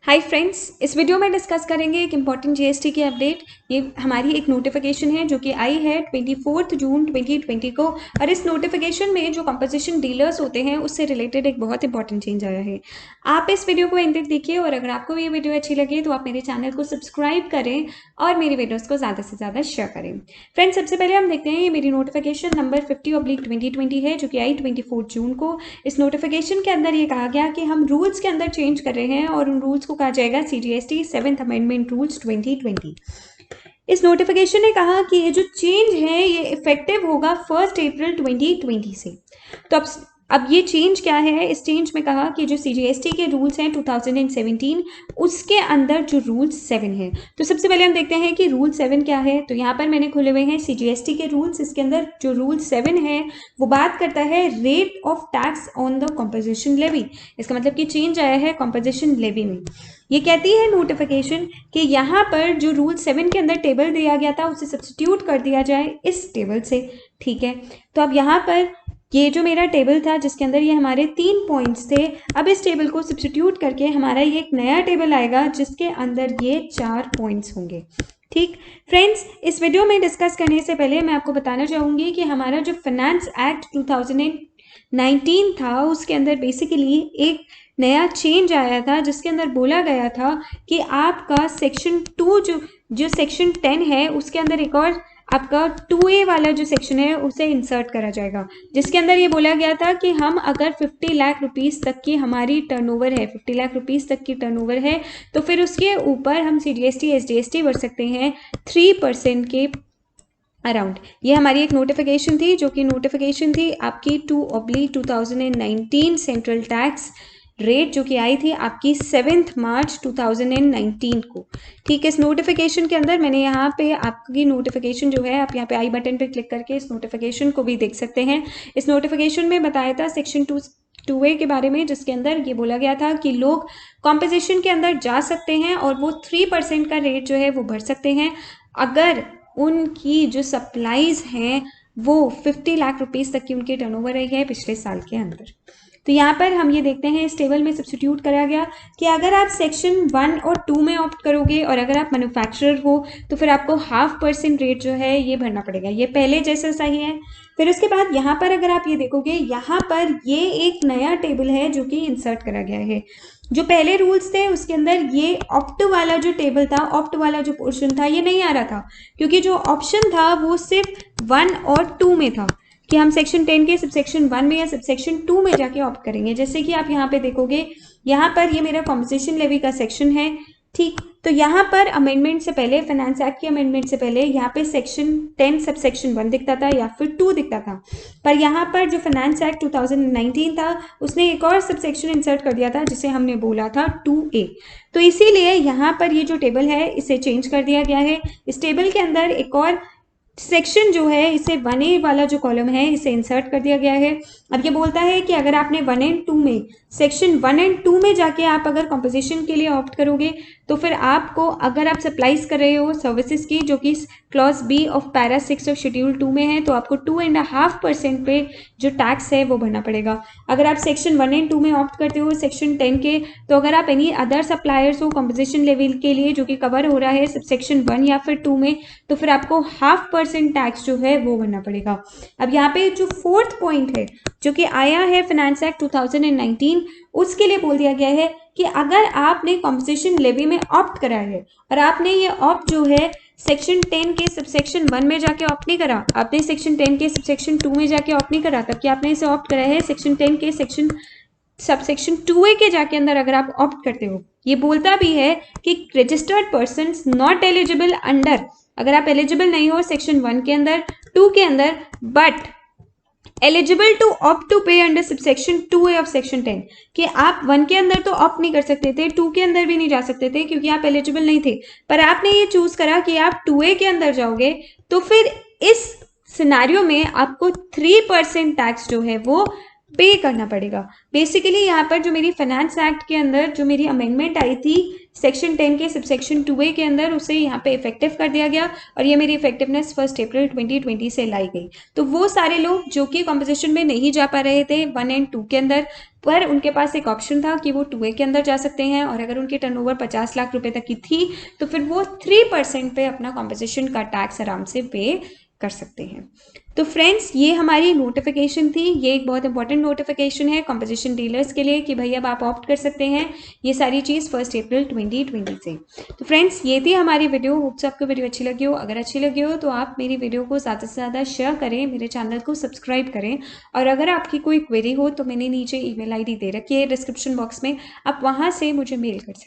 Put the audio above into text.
Hi friends, इस video में discuss करेंगे एक इम्पॉर्टेंट जीएसटी की अपडेट। ये हमारी एक नोटिफिकेशन है जो कि आई है 24 जून 2020 को, और इस नोटिफिकेशन में जो कंपोजिशन डीलर्स होते हैं उससे रिलेटेड एक बहुत इंपॉर्टेंट चेंज आया है। आप इस वीडियो को एंड तक देखिए और अगर आपको ये वीडियो अच्छी लगे तो आप मेरे चैनल को सब्सक्राइब करें और मेरी वीडियोज़ को ज़्यादा से ज़्यादा शेयर करें। फ्रेंड्स, सबसे पहले हम देखते हैं ये मेरी नोटिफिकेशन नंबर 50/2020 है जो कि आई 24 जून को। इस नोटिफिकेशन के अंदर ये कहा गया कि हम रूल्स के अंदर चेंज कर रहे हैं और उन रूल्स को कहा जाएगा सीजीएसटी 7th अमेंडमेंट रूल्स 2020। इस नोटिफिकेशन ने कहा कि ये जो चेंज है ये इफेक्टिव होगा 1 अप्रैल 2020 से। तो अब ये चेंज क्या है? इस चेंज में कहा कि जो सीजीएसटी के रूल्स हैं 2017 उसके अंदर जो रूल 7 है। तो सबसे पहले हम देखते हैं कि रूल 7 क्या है। तो यहाँ पर मैंने खोले हुए हैं सीजीएसटी के रूल्स। इसके अंदर जो रूल 7 है वो बात करता है rate of tax on the composition levy. इसका मतलब कि चेंज आया है कॉम्पोजिशन लेवी में। ये कहती है नोटिफिकेशन कि यहाँ पर जो रूल 7 के अंदर टेबल दिया गया था उसे सब्स्टिट्यूट कर दिया जाए इस टेबल से। ठीक है, तो अब यहाँ पर ये जो मेरा टेबल था जिसके अंदर ये हमारे 3 पॉइंट्स थे, अब इस टेबल को सब्स्टिट्यूट करके हमारा ये एक नया टेबल आएगा जिसके अंदर ये 4 पॉइंट्स होंगे। ठीक फ्रेंड्स, इस वीडियो में डिस्कस करने से पहले मैं आपको बताना चाहूँगी कि हमारा जो फाइनेंस एक्ट 2019 था उसके अंदर बेसिकली एक नया चेंज आया था जिसके अंदर बोला गया था कि आपका सेक्शन 2 जो सेक्शन 10 है उसके अंदर एक और आपका 2A वाला जो सेक्शन है उसे इंसर्ट करा जाएगा, जिसके अंदर ये बोला गया था कि हम अगर 50 लाख रुपीस तक की हमारी टर्नओवर है, 50 लाख रुपीस तक की टर्नओवर है, तो फिर उसके ऊपर हम सीजीएसटी एसजीएसटी भर सकते हैं 3% के अराउंड। ये हमारी एक नोटिफिकेशन थी जो कि नोटिफिकेशन थी आपकी 2/2019 सेंट्रल टैक्स रेट जो कि आई थी आपकी 7 मार्च 2019 को। ठीक है, इस नोटिफिकेशन के अंदर मैंने यहाँ पे आपकी नोटिफिकेशन जो है, आप यहाँ पे आई बटन पे क्लिक करके इस नोटिफिकेशन को भी देख सकते हैं। इस नोटिफिकेशन में बताया था सेक्शन 2A के बारे में, जिसके अंदर ये बोला गया था कि लोग कॉम्पोजिशन के अंदर जा सकते हैं और वो 3% का रेट जो है वो भर सकते हैं अगर उनकी जो सप्लाईज हैं वो 50 लाख रुपीस तक की उनकी टर्नओवर रही है पिछले साल के अंदर। तो यहाँ पर हम ये देखते हैं इस टेबल में सब्स्टिट्यूट करा गया कि अगर आप सेक्शन 1 और 2 में ऑप्ट करोगे और अगर आप मैन्युफैक्चरर हो तो फिर आपको 0.5% रेट जो है ये भरना पड़ेगा। ये पहले जैसा सही है। फिर उसके बाद यहाँ पर अगर आप ये देखोगे, यहाँ पर ये एक नया टेबल है जो कि इंसर्ट करा गया है। जो पहले रूल्स थे उसके अंदर ये ऑप्ट वाला जो टेबल था, ऑप्ट वाला जो पोर्शन था ये नहीं आ रहा था, क्योंकि जो ऑप्शन था वो सिर्फ 1 और 2 में था कि हम सेक्शन 10 के सबसेक्शन 1 में या सबसेक्शन 2 में जाके ऑप्ट करेंगे। जैसे कि आप यहाँ पे देखोगे, यहाँ पर ये मेरा कॉम्पोजिशन लेवी का सेक्शन है। ठीक, तो यहाँ पर अमेंडमेंट से पहले, फाइनेंस एक्ट के अमेंडमेंट से पहले यहाँ पे सेक्शन 10 सबसेक्शन 1 दिखता था या फिर 2 दिखता था, पर यहाँ पर जो फाइनेंस एक्ट 2019 था उसने एक और सबसेक्शन इंसर्ट कर दिया था जिसे हमने बोला था 2A। तो इसीलिए यहाँ पर ये जो टेबल है इसे चेंज कर दिया गया है। इस टेबल के अंदर एक और सेक्शन जो है इसे 1A वाला जो कॉलम है इसे इंसर्ट कर दिया गया है। अब ये बोलता है कि अगर आपने 1 एंड 2 में, सेक्शन 1 एंड 2 में जाके आप अगर कंपोजिशन के लिए ऑप्ट करोगे तो फिर आपको, अगर आप सप्लाईज कर रहे हो सर्विसेज की जो कि clause B of para 6 of schedule 2 में है, तो आपको 2.5% पे जो टैक्स है वो भरना पड़ेगा। अगर आप सेक्शन 1 एंड 2 में ऑप्ट करते हो सेक्शन 10 के, तो अगर आप एनी अदर सप्लायर्स हो कंपोजिशन लेवल के लिए जो कि कवर हो रहा है सेक्शन 1 या फिर 2 में, तो फिर आपको 0.5% टैक्स जो है वो भरना पड़ेगा। अब यहाँ पे जो 4th पॉइंट है जो कि आया है फाइनेंस एक्ट 2019, उसके लिए बोल दिया गया है कि अगर आपने कंपोजिशन लेवी में ऑप्ट करा है और आपने ये ऑप्ट जो है सेक्शन 10 के सबसेक्शन 1 में जाके ऑप्ट नहीं करा, आपने सेक्शन 10 के सबसेक्शन 2 में जाके ऑप्ट नहीं करा, तब कि आपने इसे ऑप्ट करा है सेक्शन 10 के सबसेक्शन 2A के जाके अंदर अगर आप ऑप्ट करते हो। ये बोलता भी है कि registered person not eligible under, अगर आप एलिजिबल नहीं हो सेक्शन 1 के अंदर, 2 के अंदर, but eligible to opt to pay under subsection 2A of section 10, कि आप 1 के अंदर तो ऑप्ट नहीं कर सकते थे, 2 के अंदर भी नहीं जा सकते थे क्योंकि आप एलिजिबल नहीं थे, पर आपने ये चूज करा कि आप 2A के अंदर जाओगे, तो फिर इस सिनेरियो में आपको 3% टैक्स जो है वो पे करना पड़ेगा। बेसिकली यहाँ पर जो मेरी फाइनेंस एक्ट के अंदर जो मेरी अमेंडमेंट आई थी सेक्शन 10 के सबसेक्शन 2A के अंदर, उसे यहाँ पे इफेक्टिव कर दिया गया और ये मेरी इफेक्टिवनेस 1 अप्रैल 2020 से लाई गई। तो वो सारे लोग जो कि कॉम्पोजिशन में नहीं जा पा रहे थे 1 और 2 के अंदर, पर उनके पास एक ऑप्शन था कि वो 2A के अंदर जा सकते हैं, और अगर उनकी टर्नओवर 50 लाख रुपए तक की थी तो फिर वो 3% पे अपना कॉम्पोजिशन का टैक्स आराम से पे कर सकते हैं। तो फ्रेंड्स, ये हमारी नोटिफिकेशन थी। ये एक बहुत इंपॉर्टेंट नोटिफिकेशन है कंपोजिशन डीलर्स के लिए कि भाई अब आप ऑप्ट कर सकते हैं ये सारी चीज़ 1 अप्रैल 2020 से। तो फ्रेंड्स, ये थी हमारी वीडियो। होप्स आपको वीडियो अच्छी लगी हो। अगर अच्छी लगी हो तो आप मेरी वीडियो को ज़्यादा से ज़्यादा शेयर करें, मेरे चैनल को सब्सक्राइब करें, और अगर आपकी कोई क्वेरी हो तो मैंने नीचे email ID दे रखी है डिस्क्रिप्शन बॉक्स में, आप वहाँ से मुझे मेल कर सकते हैं।